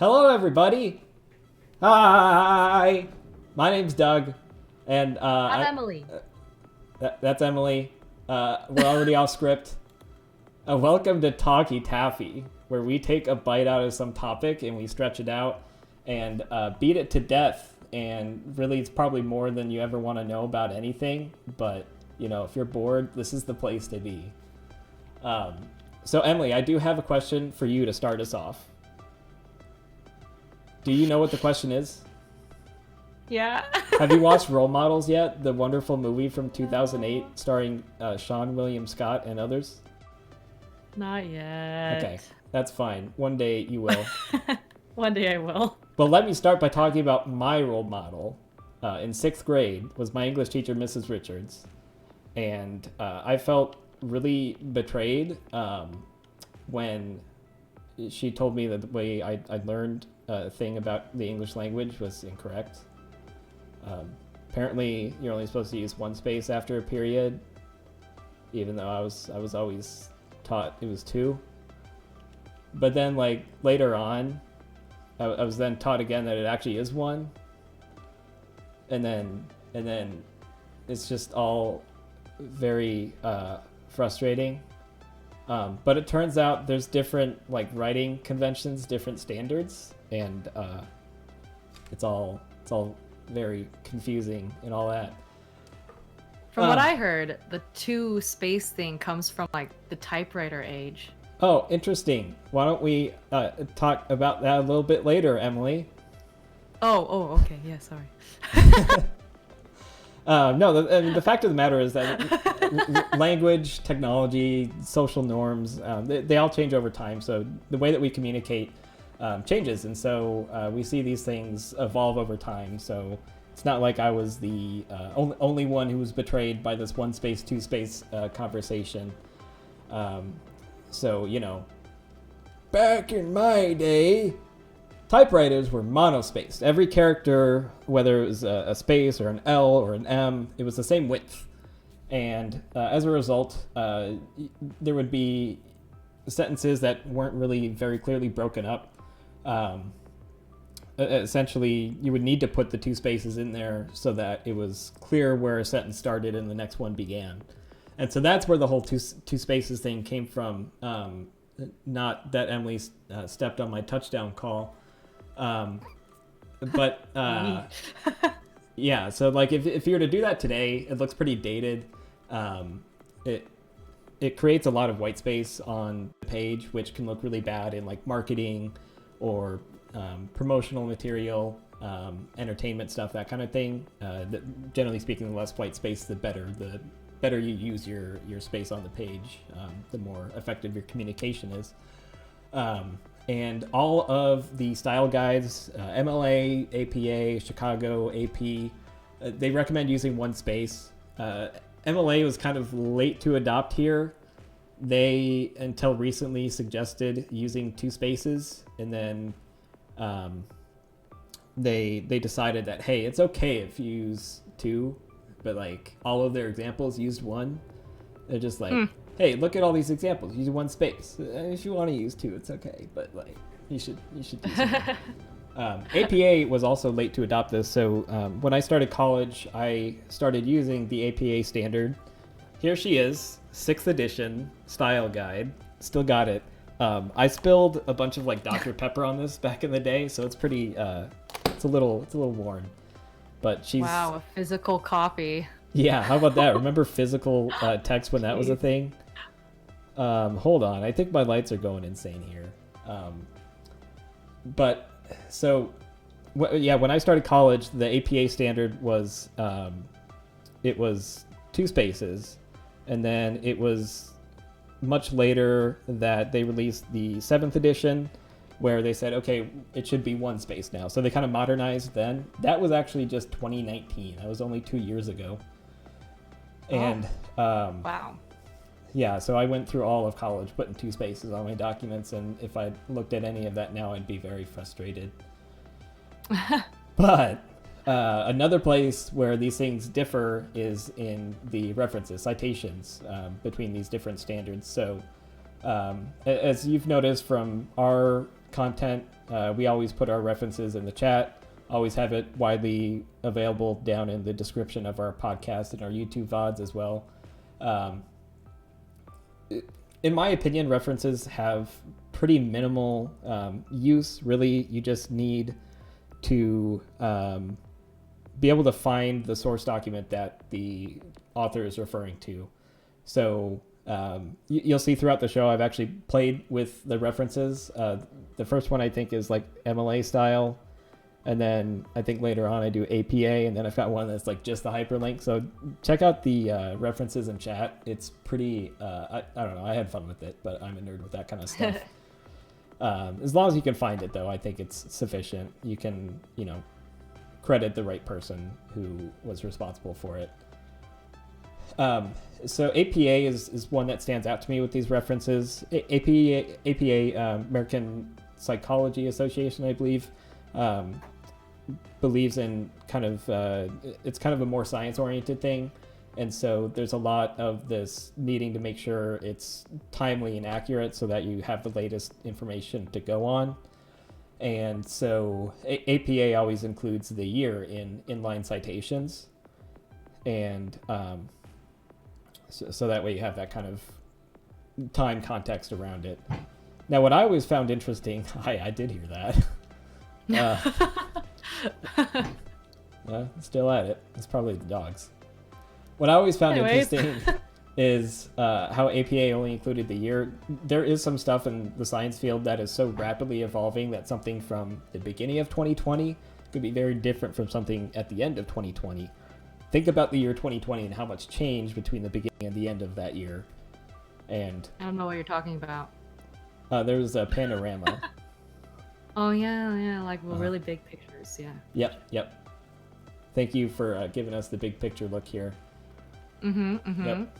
Hello, everybody. Hi. My name's Doug, and I'm Emily. That's Emily. We're already off script. Welcome to Talky, Taffy, where we take a bite out of some topic and we stretch it out and beat it to death. And really, it's probably more than you ever want to know about anything. But you know, if you're bored, this is the place to be. So, Emily, I do have a question for you to start us off. Do you know what the question is? Yeah. Have you watched Role Models yet? The wonderful movie from 2008 starring Sean William Scott and others? Not yet. Okay, that's fine. One day you will. One day I will. Well, let me start by talking about my role model. In 6th grade was my English teacher, Mrs. Richards. And I felt really betrayed when she told me that the way I learned a thing about the English language was incorrect. Apparently, you're only supposed to use one space after a period, even though I was always taught it was two. But then, like, later on, I was then taught again that it actually is one. And then it's just all very frustrating. But it turns out there's different like writing conventions, different standards, and it's all very confusing and all that. From what I heard, the two space thing comes from like the typewriter age. Oh, interesting. Why don't we talk about that a little bit later, Emily? Oh, okay. Yeah, sorry. No, the fact of the matter is that language, technology, social norms, they all change over time. So the way that we communicate changes. And so we see these things evolve over time. So it's not like I was the only one who was betrayed by this one space, two space conversation. So, you know, back in my day, typewriters were monospaced. Every character, whether it was a space or an L or an M, it was the same width. And as a result, there would be sentences that weren't really very clearly broken up. Essentially, you would need to put the two spaces in there so that it was clear where a sentence started and the next one began. And so that's where the whole two spaces thing came from. Not that Emily stepped on my touchdown call. But yeah, so like if you were to do that today, it looks pretty dated. It creates a lot of white space on the page, which can look really bad in like marketing or promotional material, entertainment stuff, that kind of thing. Generally speaking, the less white space, the better. The better you use your space on the page, the more effective your communication is. And all of the style guides, MLA, APA, Chicago, AP, they recommend using one space. MLA was kind of late to adopt here. They, until recently, suggested using two spaces, and then they decided that, hey, it's okay if you use two, but like all of their examples used one. They're just like, hey, look at all these examples. Use one space. If you want to use two, it's okay. But like, you should use one. APA was also late to adopt this. So when I started college, I started using the APA standard. Here she is, 6th edition style guide. Still got it. I spilled a bunch of like Dr. Pepper on this back in the day, so it's pretty. It's a little worn. But she's. Wow, a physical copy. Yeah, how about that? Remember physical text when that was a thing? Hold on, I think my lights are going insane here. But so, when I started college, the APA standard was it was two spaces, and then it was much later that they released the 7th edition, where they said, okay, it should be one space now. So they kind of modernized then. That was actually just 2019. That was only 2 years ago. And wow. Yeah, so I went through all of college putting two spaces on my documents, and if I looked at any of that now, I'd be very frustrated. But another place where these things differ is in the references, citations between these different standards. So as you've noticed from our content, we always put our references in the chat. Always have it widely available down in the description of our podcast and our YouTube VODs as well. In my opinion, references have pretty minimal use. Really, you just need to be able to find the source document that the author is referring to. So you'll see throughout the show, I've actually played with the references. The first one I think is like MLA style. And then I think later on I do APA, and then I've got one that's like just the hyperlink. So check out the references in chat. It's pretty, I don't know, I had fun with it, but I'm a nerd with that kind of stuff. As long as you can find it, though, I think it's sufficient. You can, credit the right person who was responsible for it. So APA is one that stands out to me with these references. APA, American Psychology Association, I believe, believes in kind of it's kind of a more science-oriented thing, and so there's a lot of this needing to make sure it's timely and accurate so that you have the latest information to go on. And so APA always includes the year in inline citations, and so that way you have that kind of time context around it. Now, what I always found interesting, I did hear that. Still at it. It's probably the dogs. What I always found interesting is how APA only included the year. There is some stuff in the science field that is so rapidly evolving that something from the beginning of 2020 could be very different from something at the end of 2020. Think about the year 2020 and how much changed between the beginning and the end of that year. And I don't know what you're talking about. There's a panorama. Oh, yeah, like really big pictures, yeah. Yep. Thank you for giving us the big picture look here. Yep.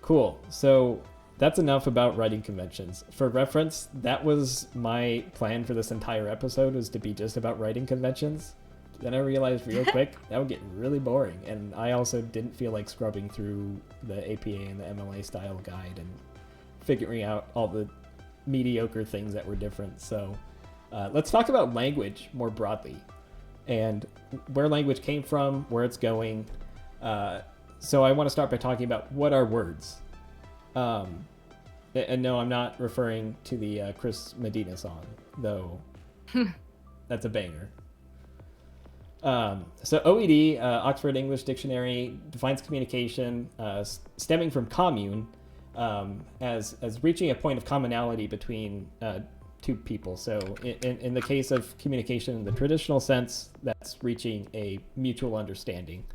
Cool. So that's enough about writing conventions. For reference, that was my plan for this entire episode, was to be just about writing conventions. Then I realized real quick that would get really boring, and I also didn't feel like scrubbing through the APA and the MLA style guide and figuring out all the mediocre things that were different. So let's talk about language more broadly and where language came from, where it's going. So I want to start by talking about what are words. And no, I'm not referring to the Chris Medina song, though that's a banger. So OED, Oxford English Dictionary, defines communication stemming from commune as reaching a point of commonality between two people. So in the case of communication in the traditional sense, that's reaching a mutual understanding.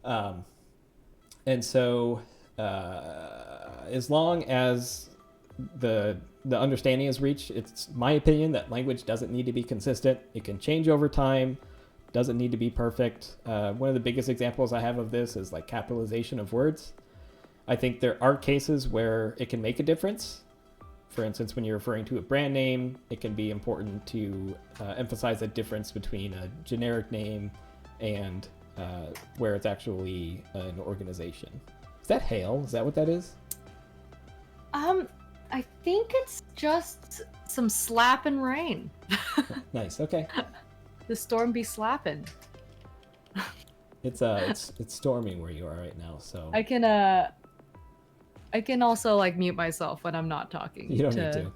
And so as long as the understanding is reached, it's my opinion that language doesn't need to be consistent. It can change over time, doesn't need to be perfect. One of the biggest examples I have of this is like capitalization of words. I think there are cases where it can make a difference. For instance, when you're referring to a brand name, it can be important to emphasize the difference between a generic name and where it's actually an organization. Is that hail? Is that what that is? I think it's just some slapping rain. Nice. Okay. The storm be slapping. It's storming where you are right now, so I can also like mute myself when I'm not talking. You don't need to.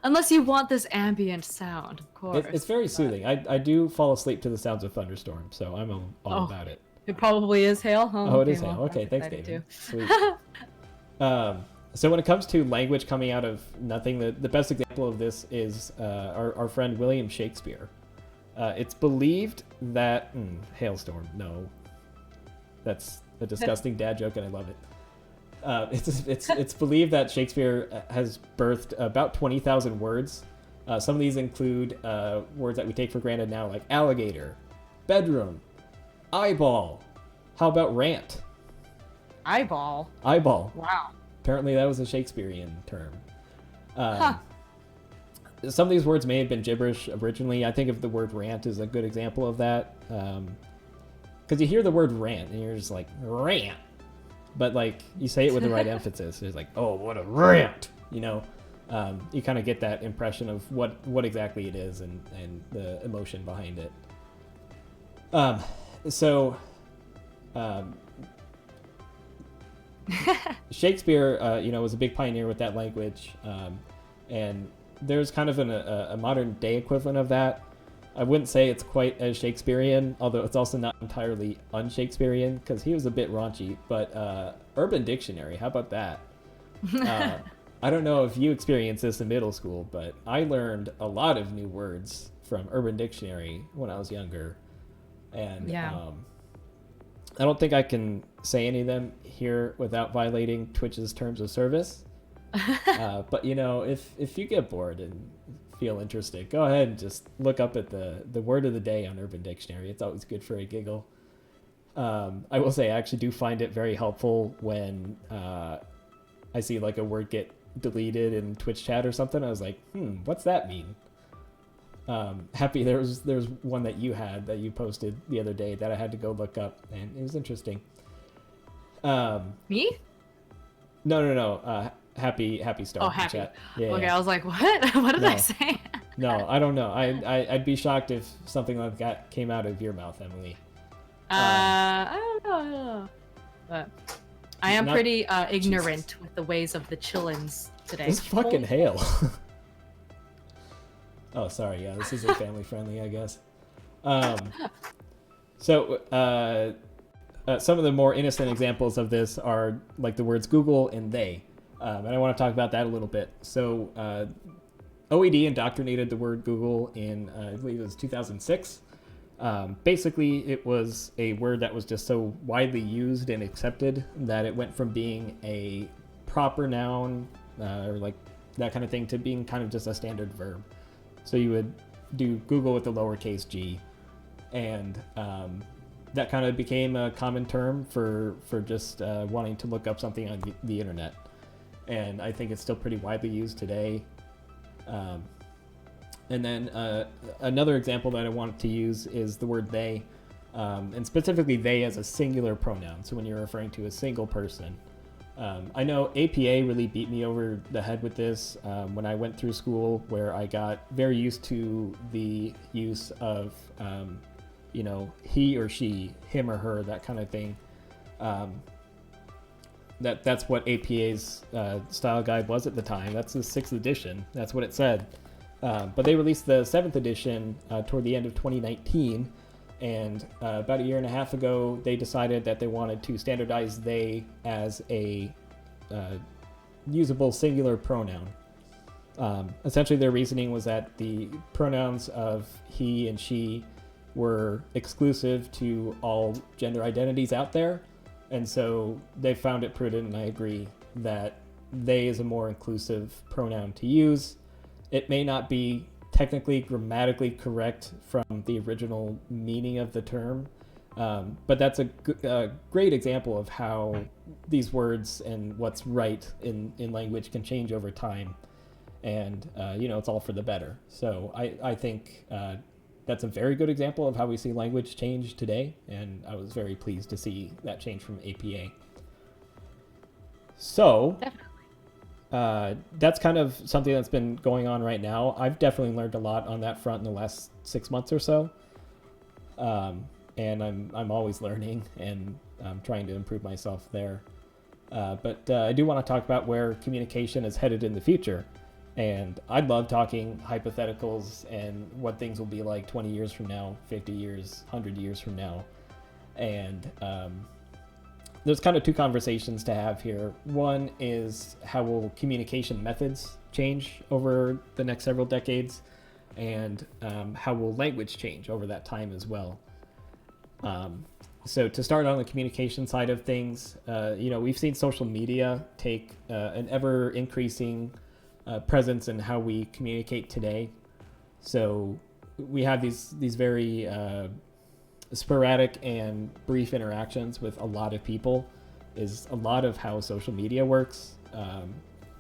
Unless you want this ambient sound, of course. It's very soothing. I do fall asleep to the sounds of thunderstorms, so I'm all about it. It probably is hail, huh? Oh, it is hail. Okay, thanks, David. Sweet. So when it comes to language coming out of nothing, the best example of this is our friend William Shakespeare. It's believed that hailstorm. No, that's a disgusting dad joke, and I love it. It's believed that Shakespeare has birthed about 20,000 words. Some of these include words that we take for granted now, like alligator, bedroom, eyeball. How about rant? Eyeball. Wow. Apparently that was a Shakespearean term. Some of these words may have been gibberish originally. I think of the word rant as a good example of that. Because you hear the word rant and you're just like, rant. But like you say it with the right emphasis. It's like, oh, what a rant, you kind of get that impression of what exactly it is and the emotion behind it. So Shakespeare, was a big pioneer with that language, and there's kind of a modern day equivalent of that. I wouldn't say it's quite as Shakespearean, although it's also not entirely un-Shakespearean, because he was a bit raunchy, but Urban Dictionary, how about that? I don't know if you experienced this in middle school, but I learned a lot of new words from Urban Dictionary when I was younger. And I don't think I can say any of them here without violating Twitch's terms of service. But if you get bored and feel interested, go ahead and just look up at the word of the day on Urban Dictionary. It's always good for a giggle. I will say I actually do find it very helpful when I see like a word get deleted in Twitch chat or something. I was like, what's that mean? Happy there's one that you posted the other day that I had to go look up, and it was interesting. Me? No. Happy Star. Oh, Happy. Chat. Okay, I was like, what? What did I say? No, I don't know. I'd be shocked if something like that came out of your mouth, Emily. I don't know. But I am pretty ignorant with the ways of the chillins today. It's fucking hail. Oh, sorry. Yeah, this isn't family friendly, I guess. So some of the more innocent examples of this are like the words Google and they. And I want to talk about that a little bit. So OED indoctrinated the word Google in, I believe it was 2006. Basically, it was a word that was just so widely used and accepted that it went from being a proper noun or like that kind of thing to being kind of just a standard verb. So you would do Google with the lowercase g, and that kind of became a common term for just wanting to look up something on the internet. And I think it's still pretty widely used today. And then another example that I wanted to use is the word they, and specifically they as a singular pronoun. So when you're referring to a single person. I know APA really beat me over the head with this when I went through school, where I got very used to the use of, he or she, him or her, that kind of thing. That's what APA's style guide was at the time. That's the 6th edition. That's what it said. But they released the 7th edition toward the end of 2019. And about a year and a half ago, they decided that they wanted to standardize they as a usable singular pronoun. Essentially, their reasoning was that the pronouns of he and she were exclusive to all gender identities out there. And so they found it prudent, and I agree, that they is a more inclusive pronoun to use. It may not be technically grammatically correct from the original meaning of the term, but that's a great example of how these words and what's right in language can change over time, and it's all for the better. So I think that's a very good example of how we see language change today, and I was very pleased to see that change from APA. So that's kind of something that's been going on right now. I've definitely learned a lot on that front in the last 6 months or so. And I'm always learning, and I'm trying to improve myself there. But I do want to talk about where communication is headed in the future. And I'd love talking hypotheticals and what things will be like 20 years from now, 50 years, 100 years from now. And there's kind of two conversations to have here. One is how will communication methods change over the next several decades, and how will language change over that time as well. So to start on the communication side of things, we've seen social media take an ever increasing presence in how we communicate today. So we have these very sporadic and brief interactions with a lot of people is a lot of how social media works.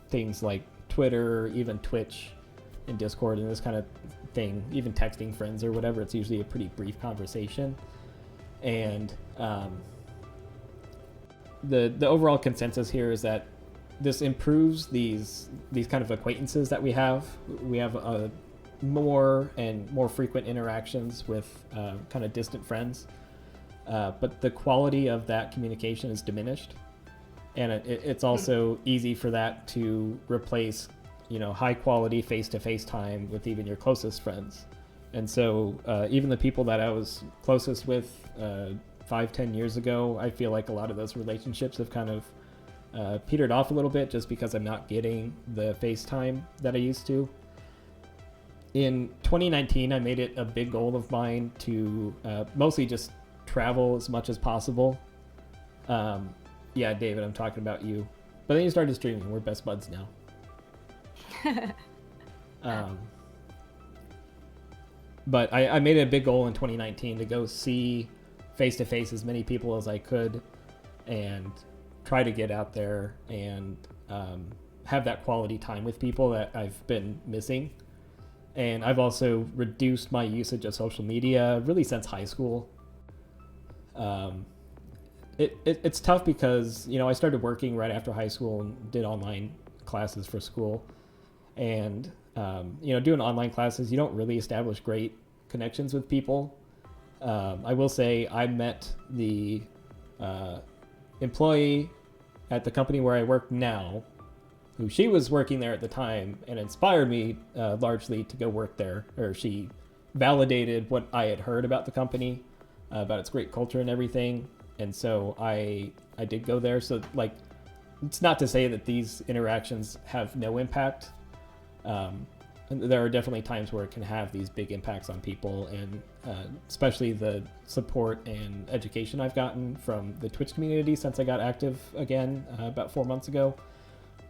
Things like Twitter, even Twitch and Discord and this kind of thing, even texting friends or whatever, it's usually a pretty brief conversation. And the overall consensus here is that this improves these kind of acquaintances that we have. We have more and more frequent interactions with kind of distant friends, but the quality of that communication is diminished, and it's also easy for that to replace, high quality face-to-face time with even your closest friends. And so even the people that I was closest with 5-10 years ago, I feel like a lot of those relationships have kind of petered off a little bit just because I'm not getting the FaceTime that I used to. In 2019, I made it a big goal of mine to mostly just travel as much as possible. Yeah, David, I'm talking about you. But then you started streaming. We're best buds now. But I made it a big goal in 2019 to go see face-to-face as many people as I could and try to get out there and have that quality time with people that I've been missing. And I've also reduced my usage of social media really since high school. It's tough because, I started working right after high school and did online classes for school. And, doing online classes, you don't really establish great connections with people. I will say I met the employee at the company where I work now, who she was working there at the time and inspired me largely to go work there, or she validated what I had heard about the company, about its great culture and everything. And so I did go there. So like, it's not to say that these interactions have no impact. And there are definitely times where it can have these big impacts on people, and especially the support and education I've gotten from the Twitch community since I got active again about 4 months ago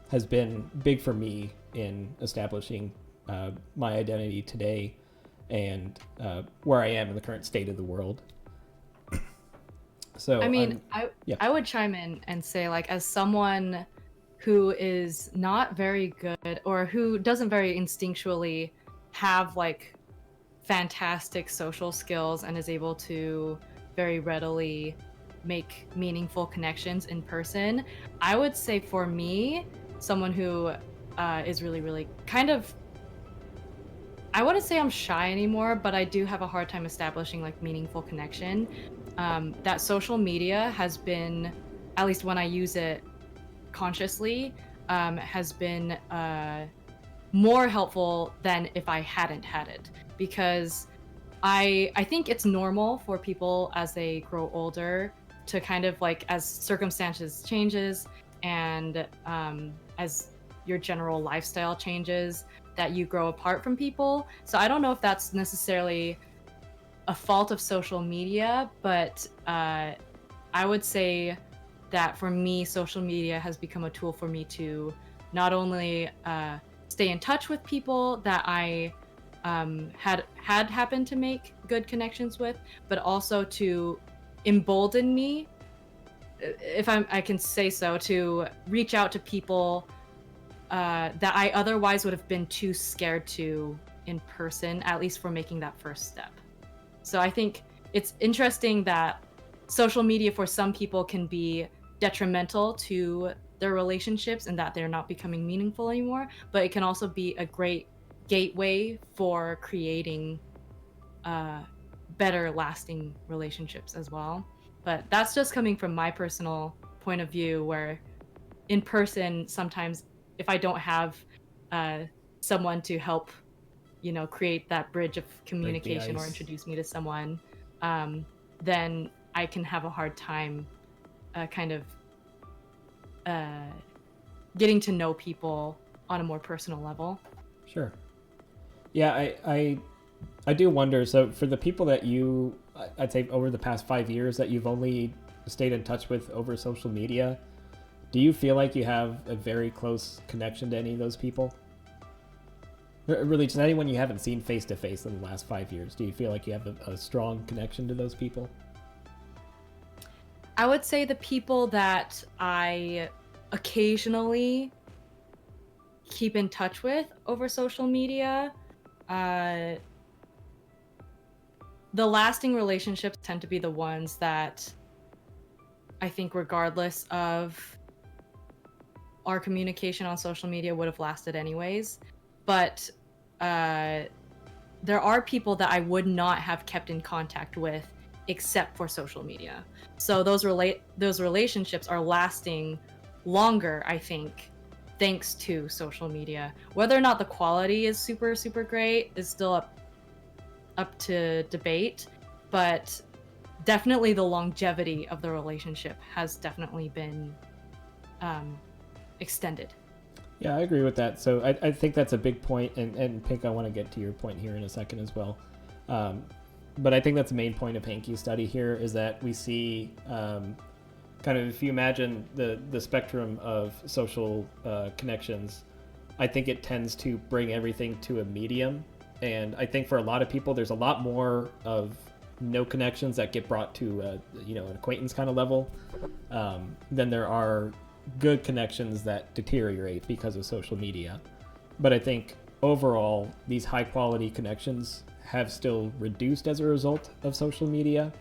has been big for me in establishing my identity today and where I am in the current state of the world. So I would chime in and say, like, as someone who is not very good or who doesn't very instinctually have like fantastic social skills and is able to very readily make meaningful connections in person, I would say for me, someone who is really, really kind of, I wouldn't say I'm shy anymore, but I do have a hard time establishing like meaningful connection. That social media has been, at least when I use it consciously, has been more helpful than if I hadn't had it, because I think it's normal for people as they grow older to kind of like, as circumstances changes and as your general lifestyle changes, that you grow apart from people. So I don't know if that's necessarily a fault of social media, but I would say that for me, social media has become a tool for me to not only stay in touch with people that I had happened to make good connections with, but also to embolden me, if I can say so, to reach out to people that I otherwise would have been too scared to in person, at least for making that first step. So I think it's interesting that social media for some people can be detrimental to their relationships and that they're not becoming meaningful anymore, but it can also be a great gateway for creating better lasting relationships as well. But that's just coming from my personal point of view, where in person, sometimes if I don't have someone to help, create that bridge of communication or introduce me to someone, then I can have a hard time kind of getting to know people on a more personal level. Sure. Yeah, I do wonder, so for the people that I'd say over the past 5 years that you've only stayed in touch with over social media, do you feel like you have a very close connection to any of those people? Really, just anyone you haven't seen face to face in the last 5 years, do you feel like you have a strong connection to those people? I would say the people that I occasionally keep in touch with over social media, the lasting relationships tend to be the ones that I think, regardless of our communication on social media would have lasted anyways. But there are people that I would not have kept in contact with except for social media. So those relationships are lasting longer, I think, thanks to social media. Whether or not the quality is super, super great is still up to debate, but definitely the longevity of the relationship has definitely been extended. Yeah, I agree with that. So I think that's a big point, and Pink, I want to get to your point here in a second as well. But I think that's the main point of Hankey's study here is that we see kind of, if you imagine the spectrum of social connections, I think it tends to bring everything to a medium. And I think for a lot of people, there's a lot more of no connections that get brought to an acquaintance kind of level than there are good connections that deteriorate because of social media. But I think overall, these high quality connections have still reduced as a result of social media.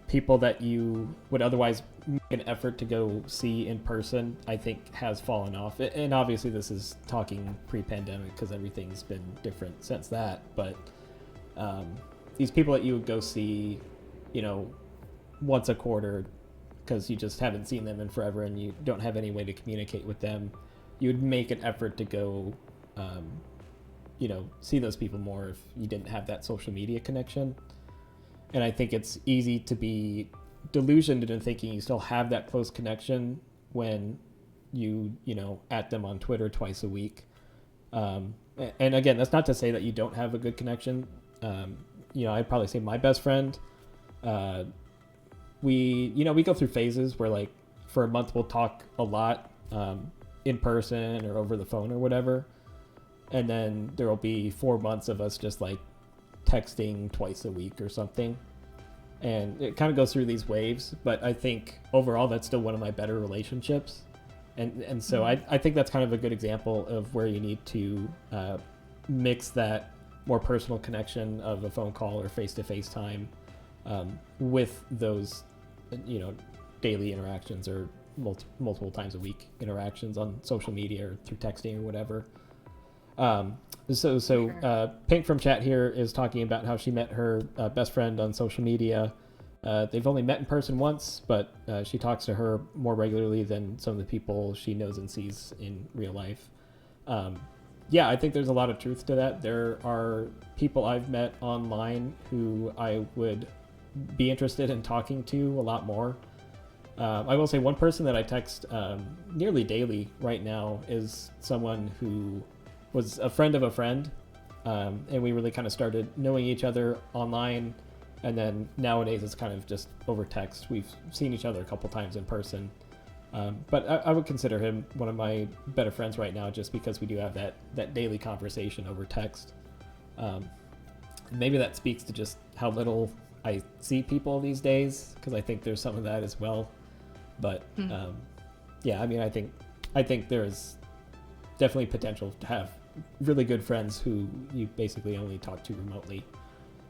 People that you would otherwise make an effort to go see in person, I think has fallen off. And obviously this is talking pre-pandemic because everything's been different since that. But these people that you would go see, once a quarter because you just haven't seen them in forever and you don't have any way to communicate with them, you would make an effort to go see those people more if you didn't have that social media connection. And I think it's easy to be delusioned into thinking you still have that close connection when you at them on Twitter twice a week. And again, that's not to say that you don't have a good connection. I'd probably say my best friend, we go through phases where like for a month we'll talk a lot in person or over the phone or whatever. And then there will be 4 months of us just like texting twice a week or something. And it kind of goes through these waves, but I think overall that's still one of my better relationships. And so I think that's kind of a good example of where you need to mix that more personal connection of a phone call or face-to-face time with those, daily interactions or multiple times a week interactions on social media or through texting or whatever. Pink from chat here is talking about how she met her best friend on social media. They've only met in person once, but she talks to her more regularly than some of the people she knows and sees in real life. I think there's a lot of truth to that. There are people I've met online who I would be interested in talking to a lot more. I will say one person that I text nearly daily right now is someone who was a friend of a friend, and we really kind of started knowing each other online, and then nowadays it's kind of just over text. We've seen each other a couple times in person, but I would consider him one of my better friends right now just because we do have that daily conversation over text. Maybe that speaks to just how little I see people these days, because I think there's some of that as well. But I think there's definitely potential to have really good friends who you basically only talk to remotely.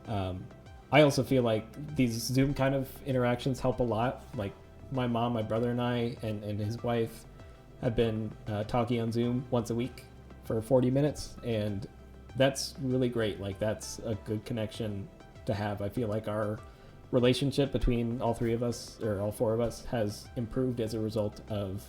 I also feel like these Zoom kind of interactions help a lot. Like my mom, my brother, and I, and his wife have been talking on Zoom once a week for 40 minutes, and that's really great. Like that's a good connection to have. I feel like our relationship between all three of us, or all four of us, has improved as a result of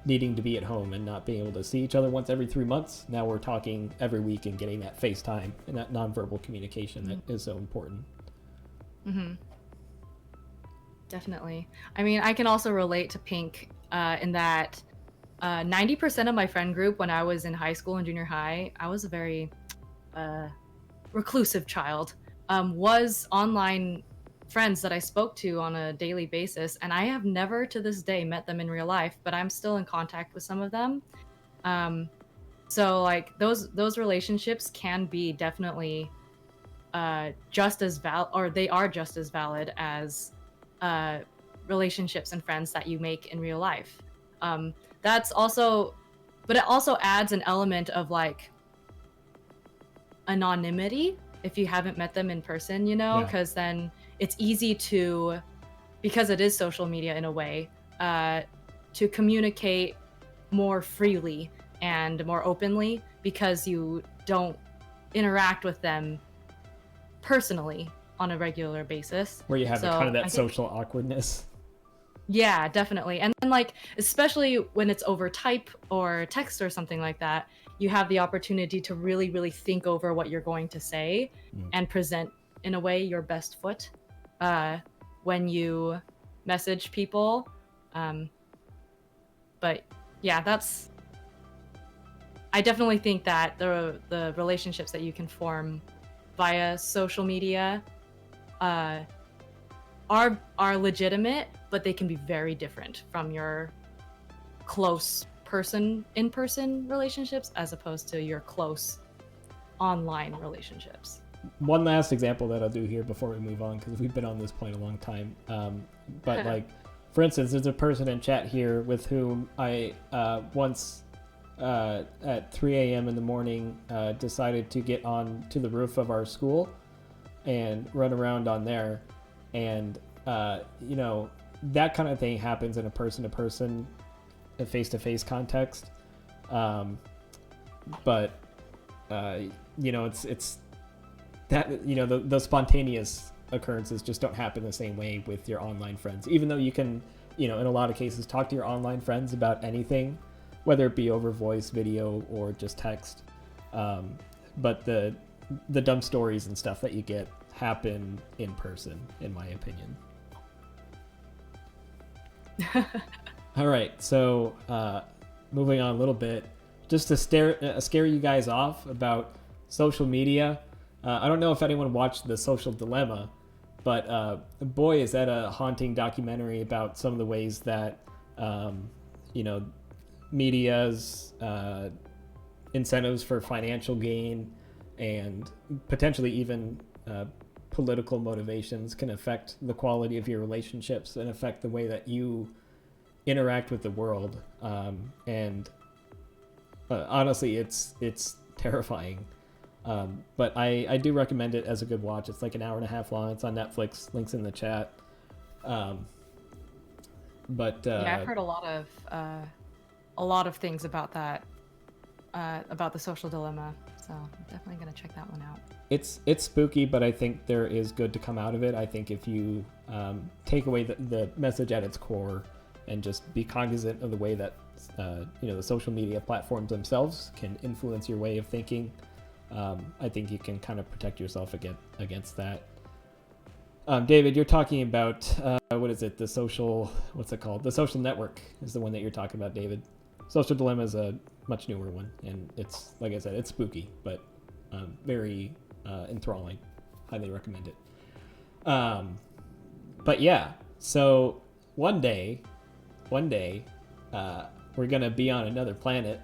needing to be at home and not being able to see each other once every 3 months. Now we're talking every week and getting that FaceTime and that nonverbal communication that is so important. Mm-hmm. Definitely. I mean, I can also relate to Pink in that 90% of my friend group when I was in high school and junior high, I was a very reclusive child, was online friends that I spoke to on a daily basis, and I have never to this day met them in real life, but I'm still in contact with some of them. So like those relationships can be definitely just as they are just as valid as relationships and friends that you make in real life. But it also adds an element of like anonymity if you haven't met them in person, because then it's easy to, because it is social media in a way, to communicate more freely and more openly because you don't interact with them personally on a regular basis. Where you have So kind of that I think, social awkwardness. yeah, definitely. And then, like, especially when it's over type or text or something like that, you have the opportunity to really, really think over what you're going to say and present, in a way, your best foot when you message people. But yeah, I definitely think that the relationships that you can form via social media are legitimate, but they can be very different from your close in-person relationships as opposed to your close online relationships. One last example that I'll do here before we move on, because we've been on this point a long time. But like, for instance, there's a person in chat here with whom I once at 3 a.m. in the morning decided to get on to the roof of our school and run around on there. And, you know, that kind of thing happens in a person-to-person, a face-to-face context. But, you know, it's that, you know, the spontaneous occurrences just don't happen the same way with your online friends. Even though you can, you know, in a lot of cases, talk to your online friends about anything, whether it be over voice, video, or just text. But the dumb stories and stuff that you get happen in person, in my opinion. All right, so moving on a little bit, just to scare you guys off about social media. I don't know if anyone watched The Social Dilemma, but boy, is that a haunting documentary about some of the ways that, you know, media's incentives for financial gain and potentially even political motivations can affect the quality of your relationships and affect the way that you interact with the world. And honestly, it's terrifying. But I do recommend it as a good watch. It's like an hour and a half long. It's on Netflix. Links in the chat. But yeah, I've heard a lot of things about that, about The Social Dilemma. So I'm definitely gonna check that one out. It's spooky, but I think there is good to come out of it. I think if you take away the message at its core and just be cognizant of the way that you know, the social media platforms themselves can influence your way of thinking, I think you can kind of protect yourself against that. David, you're talking about what is it? What's it called? The Social Network is the one that you're talking about, David. Social Dilemma is a much newer one, and it's, like I said, it's spooky, but very enthralling. Highly recommend it. But yeah, so one day, we're gonna be on another planet,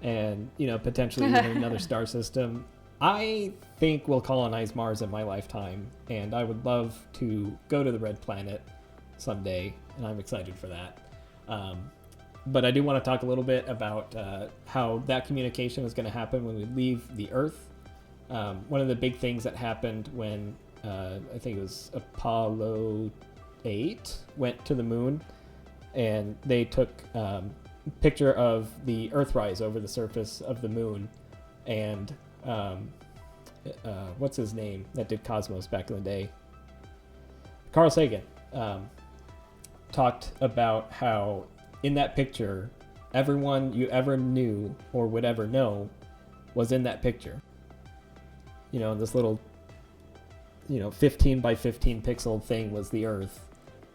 and, you know, potentially even another star system. I think we'll colonize Mars in my lifetime, and I would love to go to the Red Planet someday, and I'm excited for that. But I do want to talk a little bit about how that communication is going to happen when we leave the Earth. One of the big things that happened when I think it was Apollo 8 went to the moon, and they took a picture of the Earthrise over the surface of the moon, and what's his name that did Cosmos back in the day? Carl Sagan talked about how in that picture, everyone you ever knew or would ever know was in that picture. You know, this little, you know, 15 by 15 pixel thing was the Earth,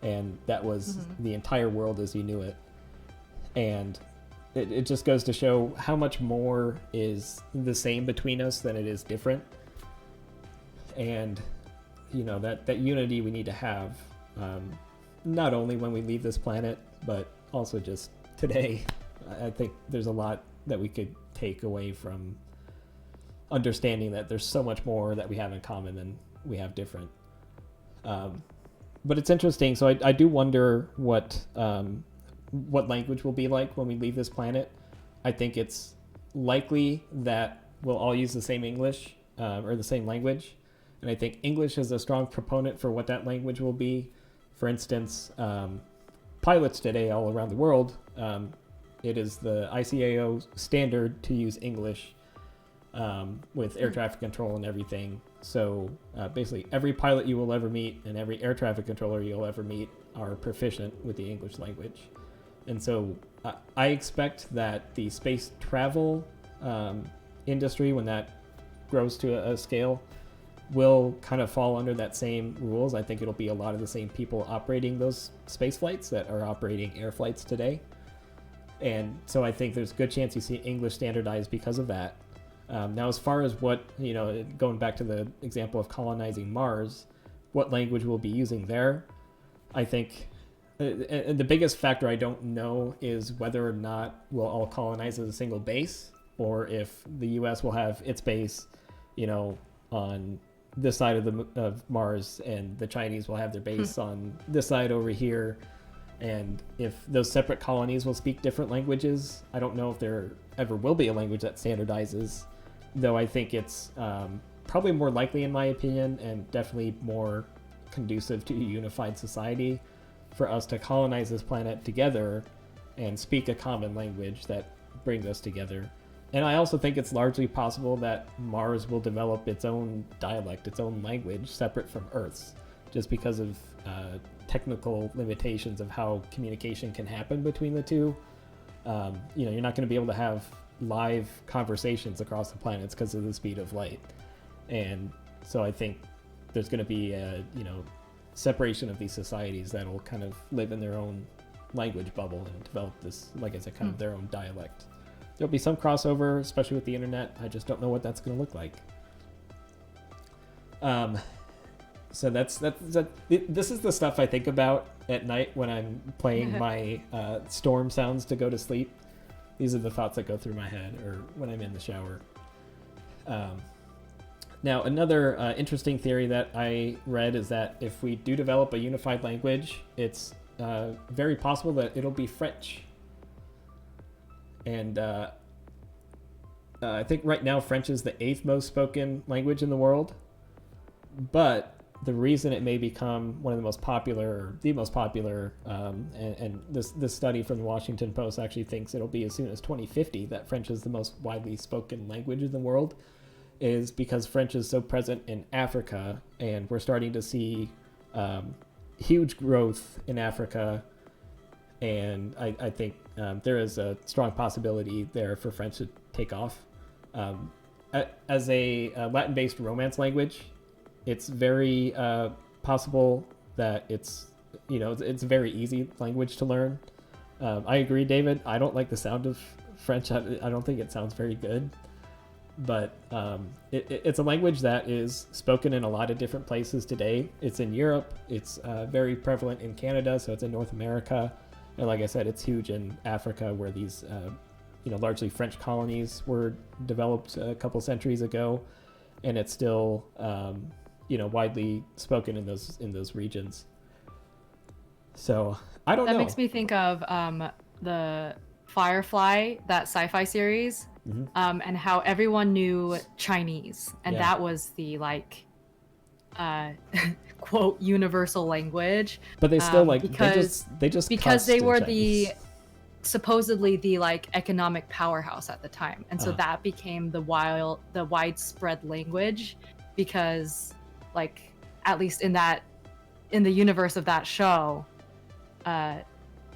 and that was the entire world as you knew it. And it just goes to show how much more is the same between us than it is different. And, you know, that unity we need to have, not only when we leave this planet, but also just today. I think there's a lot that we could take away from understanding that there's so much more that we have in common than we have different. But it's interesting. So I do wonder what language will be like when we leave this planet. I think it's likely that we'll all use the same English or the same language. And I think English is a strong proponent for what that language will be. For instance, pilots today all around the world it is the ICAO standard to use English with air traffic control and everything. So basically every pilot you will ever meet and every air traffic controller you'll ever meet are proficient with the English language. And so I expect that the space travel industry, when that grows to a scale, will kind of fall under that same rules. I think it'll be a lot of the same people operating those space flights that are operating air flights today. And so I think there's a good chance you see English standardized because of that. Now, as far as what, going back to the example of colonizing Mars, what language we'll be using there, I think the biggest factor I don't know is whether or not we'll all colonize as a single base, or if the U.S. will have its base, on this side of Mars, and the Chinese will have their base on this side over here. And if those separate colonies will speak different languages, I don't know if there ever will be a language that standardizes, though I think it's probably more likely, in my opinion, and definitely more conducive to a unified society, for us to colonize this planet together and speak a common language that brings us together. And I also think it's largely possible that Mars will develop its own dialect, its own language, separate from Earth's, just because of technical limitations of how communication can happen between the two. You're not going to be able to have live conversations across the planets because of the speed of light. And so I think there's going to be a, separation of these societies that will kind of live in their own language bubble and develop this, like I said, kind of their own dialect. There'll be some crossover, especially with the internet. I just don't know what that's going to look like. So this is the stuff I think about at night when I'm playing my storm sounds to go to sleep. These are the thoughts that go through my head, or when I'm in the shower. Now, another interesting theory that I read is that if we do develop a unified language, it's very possible that it'll be French. And I think right now French is the 8th most spoken language in the world. But the reason it may become one of the most popular, or the most popular, and this study from the Washington Post actually thinks it'll be as soon as 2050 that French is the most widely spoken language in the world, is because French is so present in Africa, and we're starting to see huge growth in Africa. And I think there is a strong possibility there for French to take off. As a Latin-based Romance language, it's very possible that it's a very easy language to learn. I agree, David. I don't like the sound of French. I don't think it sounds very good. But it's a language that is spoken in a lot of different places today. It's in Europe. It's very prevalent in Canada, so it's in North America. And like I said, it's huge in Africa, where these largely French colonies were developed a couple centuries ago, and it's still widely spoken in those regions. So I don't know. That makes me think of the Firefly, that sci-fi series, and how everyone knew Chinese, and that was the quote universal language. But they still because they were supposedly the economic powerhouse at the time, and so that became the widespread language, because at least in the universe of that show,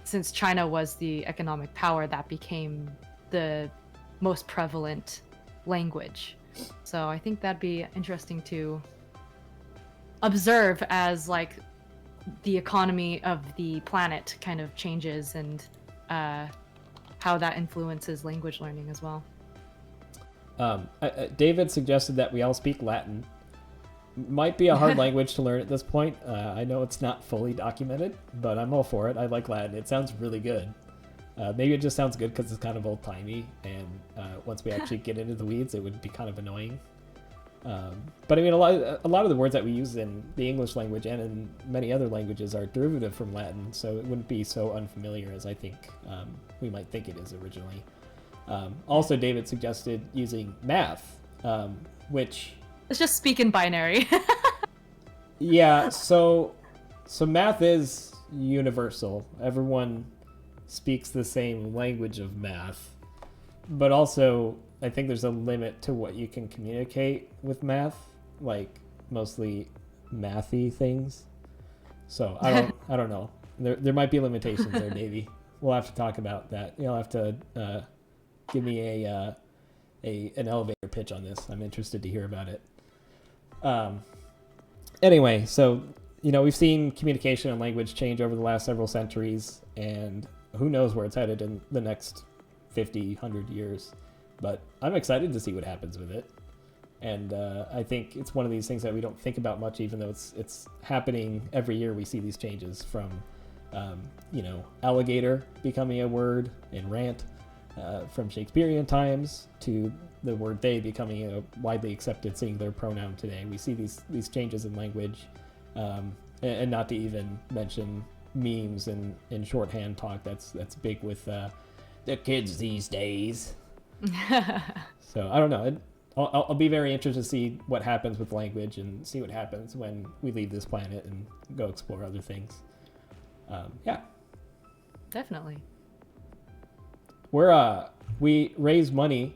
since China was the economic power, that became the most prevalent language. So I think that'd be interesting to observe as the economy of the planet kind of changes, and how that influences language learning as well. David suggested that we all speak Latin. Might be a hard language to learn at this point. I know it's not fully documented, but I'm all for it. I like Latin. It sounds really good. Maybe it just sounds good because it's kind of old-timey, and once we actually get into the weeds, it would be kind of annoying. But I mean, a lot of the words that we use in the English language and in many other languages are derivative from Latin, so it wouldn't be so unfamiliar as I think we might think it is originally. Also, David suggested using math, which... Let's just speak in binary. Yeah, so math is universal. Everyone speaks the same language of math, but also I think there's a limit to what you can communicate with math, like mostly mathy things. So I don't know. There might be limitations there, Davey. We'll have to talk about that. You'll have to give me an elevator pitch on this. I'm interested to hear about it. Anyway, so we've seen communication and language change over the last several centuries, and who knows where it's headed in the next 50, 100 years. But I'm excited to see what happens with it. And I think it's one of these things that we don't think about much, even though it's happening every year. We see these changes from, alligator becoming a word in rant, from Shakespearean times to the word they becoming a widely accepted singular pronoun today. We see these changes in language, and not to even mention memes and shorthand talk. That's big with the kids these days. So I don't know. I'll be very interested to see what happens with language and see what happens when we leave this planet and go explore other things. Yeah. Definitely. We raise money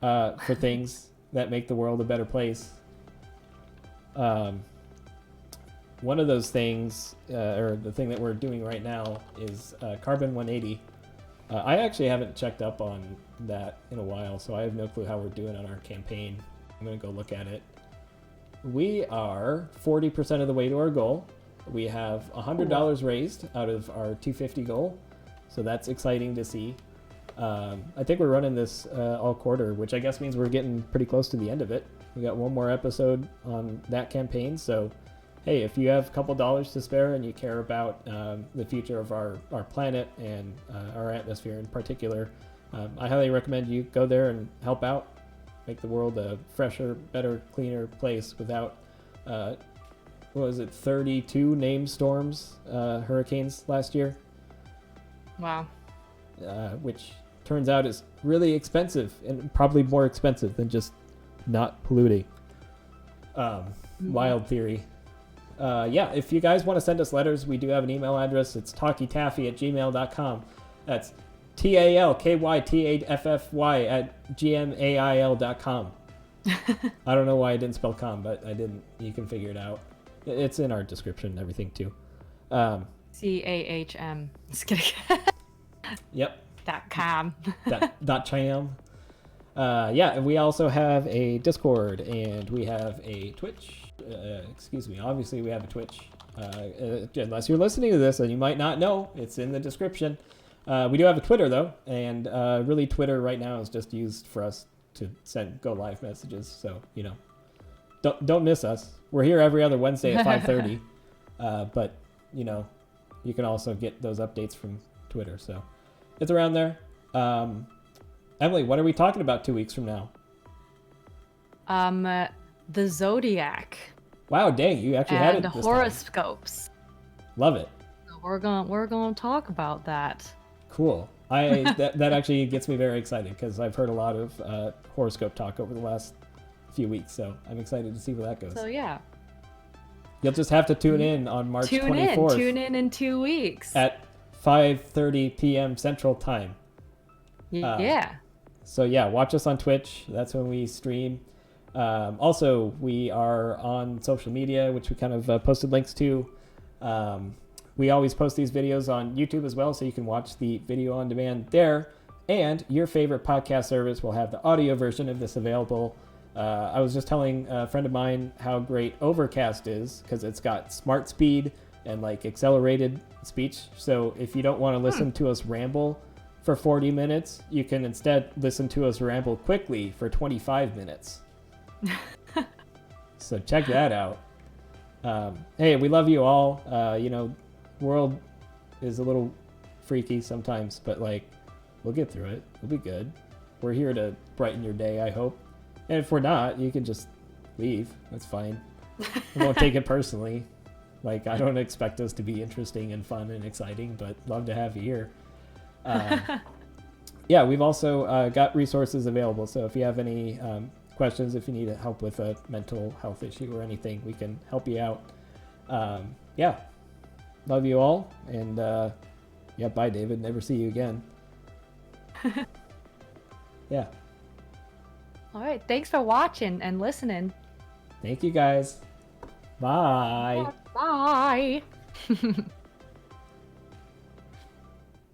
for things that make the world a better place. One of those things, or the thing that we're doing right now, is Carbon 180. I actually haven't checked up on that in a while, so I have no clue how we're doing on our campaign. I'm going to go look at it. We are 40% of the way to our goal. We have $100 raised out of our $250 goal, so that's exciting to see. I think we're running this all quarter, which I guess means we're getting pretty close to the end of it. We got one more episode on that campaign, so hey, if you have a couple dollars to spare and you care about the future of our planet and our atmosphere in particular, I highly recommend you go there and help out, make the world a fresher, better, cleaner place without, 32 named storms, hurricanes last year? Wow. Which turns out is really expensive, and probably more expensive than just not polluting. Wild theory. If you guys want to send us letters, we do have an email address. It's talkytaffy@gmail.com. That's talkytaffy@gmail.com. I don't know why I didn't spell com, but I didn't. You can figure it out. It's in our description and everything too. CAHM. Just kidding. Yep. .com. .cham. And we also have a Discord, and we have a Twitch. Obviously we have a Twitch. Unless you're listening to this, and you might not know, it's in the description. We do have a Twitter though, and really Twitter right now is just used for us to go live messages. So don't miss us. We're here every other Wednesday at 5:30. But you can also get those updates from Twitter. So it's around there. Emily, what are we talking about 2 weeks from now? The Zodiac. Wow, dang, you actually had it and this horoscopes. time. Love it. So we're gonna talk about that. Cool. That actually gets me very excited because I've heard a lot of horoscope talk over the last few weeks, so I'm excited to see where that goes. So yeah. You'll just have to tune in on March 24th. Tune in 2 weeks. At 5:30 p.m. Central Time. Yeah. So yeah, watch us on Twitch. That's when we stream. Also, we are on social media, which we kind of posted links to. We always post these videos on YouTube as well, so you can watch the video on demand there. And your favorite podcast service will have the audio version of this available. I was just telling a friend of mine how great Overcast is because it's got smart speed and like accelerated speech. So if you don't want to listen to us ramble for 40 minutes, you can instead listen to us ramble quickly for 25 minutes. So check that out. Hey, we love you all. World is a little freaky sometimes, but like we'll get through it. We'll be good. We're here to brighten your day, I hope. And if we're not, you can just leave. That's fine. I won't take it personally. Like, I don't expect us to be interesting and fun and exciting, but love to have you here. We've also got resources available. So if you have any questions, if you need help with a mental health issue or anything, we can help you out. Love you all. And Yeah, bye, David. Never see you again. Yeah. All right. Thanks for watching and listening. Thank you, guys. Bye. Bye.